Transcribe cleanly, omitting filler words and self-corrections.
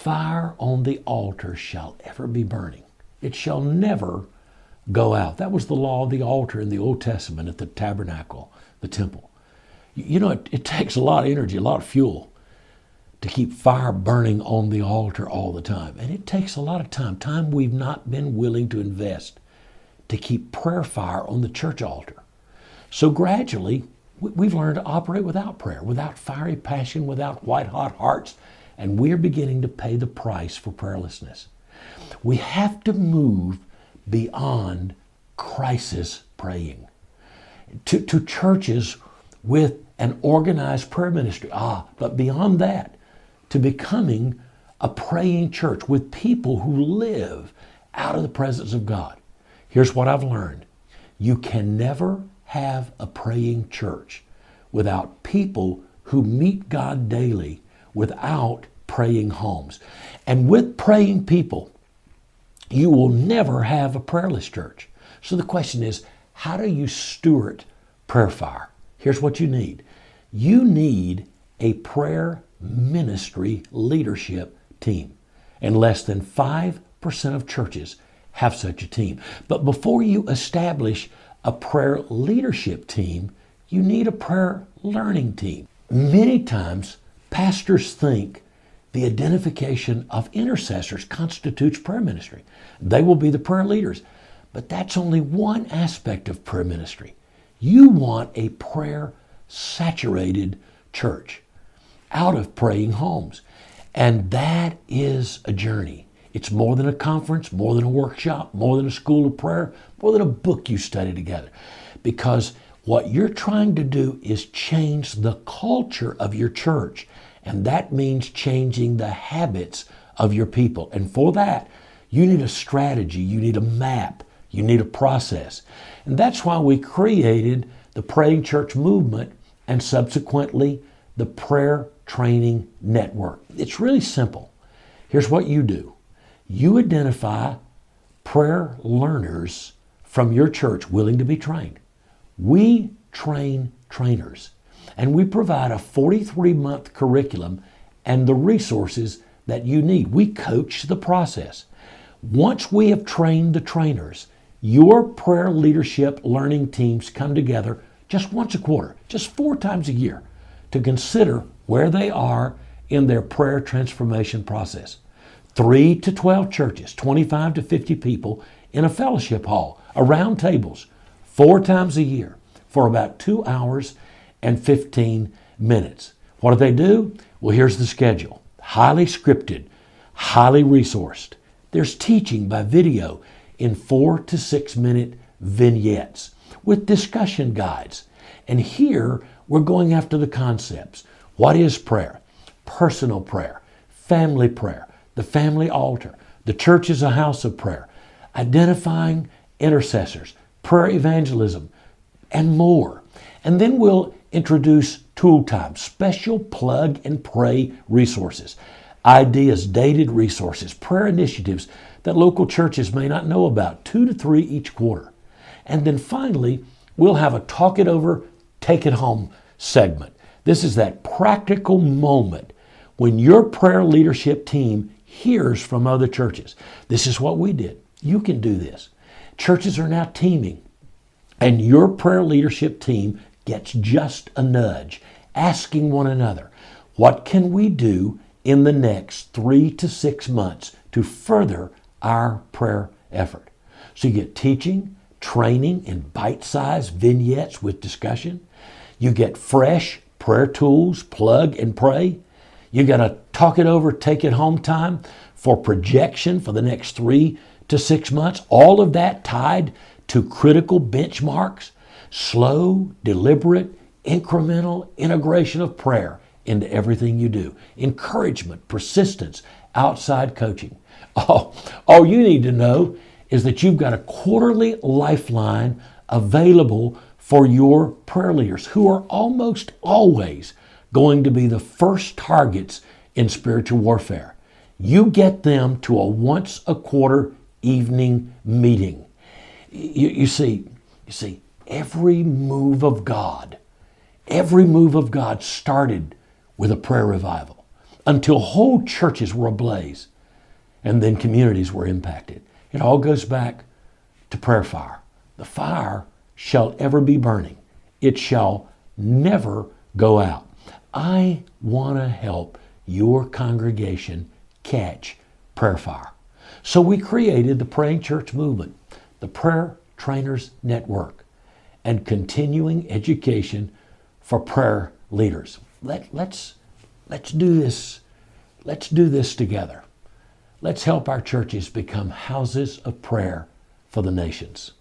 fire on the altar shall ever be burning. It shall never go out. That was the law of the altar in the Old Testament at the tabernacle, the temple. You know, it takes a lot of energy, a lot of fuel to keep fire burning on the altar all the time. And it takes a lot of time we've not been willing to invest to keep prayer fire on the church altar. So gradually, we've learned to operate without prayer, without fiery passion, without white-hot hearts, and we're beginning to pay the price for prayerlessness. We have to move beyond crisis praying to churches with an organized prayer ministry. But beyond that, to becoming a praying church with people who live out of the presence of God. Here's what I've learned. You can never have a praying church without people who meet God daily without praying homes. And with praying people, you will never have a prayerless church. So the question is, how do you steward prayer fire? Here's what you need. You need a prayer ministry leadership team. And less than 5% of churches have such a team. But before you establish a prayer leadership team, you need a prayer learning team. Many times, pastors think the identification of intercessors constitutes prayer ministry. They will be the prayer leaders. But that's only one aspect of prayer ministry. You want a prayer saturated church out of praying homes. And that is a journey. It's more than a conference, more than a workshop, more than a school of prayer, more than a book you study together. Because what you're trying to do is change the culture of your church. And that means changing the habits of your people. And for that, you need a strategy, you need a map, you need a process. And that's why we created the Praying Church movement and subsequently the Prayer Training Network. It's really simple. Here's what you do. You identify prayer learners from your church willing to be trained. We train trainers, and we provide a 43-month curriculum and the resources that you need. We coach the process. Once we have trained the trainers, your prayer leadership learning teams come together just once a quarter, just 4 times a year, to consider where they are in their prayer transformation process. 3 to 12 churches, 25 to 50 people in a fellowship hall, around tables, 4 times a year for about 2 hours and 15 minutes. What do they do? Well, here's the schedule. Highly scripted, highly resourced. There's teaching by video in 4 to 6 minute vignettes with discussion guides. And here we're going after the concepts. What is prayer? Personal prayer, family prayer, the family altar. The church is a house of prayer. Identifying intercessors, prayer evangelism, and more. And then we'll introduce tool time, special plug and pray resources, ideas, dated resources, prayer initiatives that local churches may not know about, 2 to 3 each quarter. And then finally, we'll have a talk it over, take it home segment. This is that practical moment when your prayer leadership team hears from other churches. This is what we did. You can do this. Churches are now teaming, and your prayer leadership team gets just a nudge, asking one another, what can we do in the next 3 to 6 months to further our prayer effort? So you get teaching, training in bite-sized vignettes with discussion. You get fresh prayer tools, plug and pray. You got a talk it over, take it home time for projection for the next 3 to 6 months. All of that tied to critical benchmarks, slow, deliberate, incremental integration of prayer into everything you do. Encouragement, persistence, outside coaching. All you need to know is that you've got a quarterly lifeline available for your prayer leaders who are almost always going to be the first targets in spiritual warfare. You get them to a once a quarter evening meeting. You see, every move of God started with a prayer revival. until whole churches were ablaze and then communities were impacted. It all goes back to prayer fire. The fire shall ever be burning. It shall never go out. I want to help your congregation catch prayer fire. So we created the Praying Church Movement, the Prayer Trainers Network, and continuing education for prayer leaders. Let's do this. Let's do this together. Let's help our churches become houses of prayer for the nations.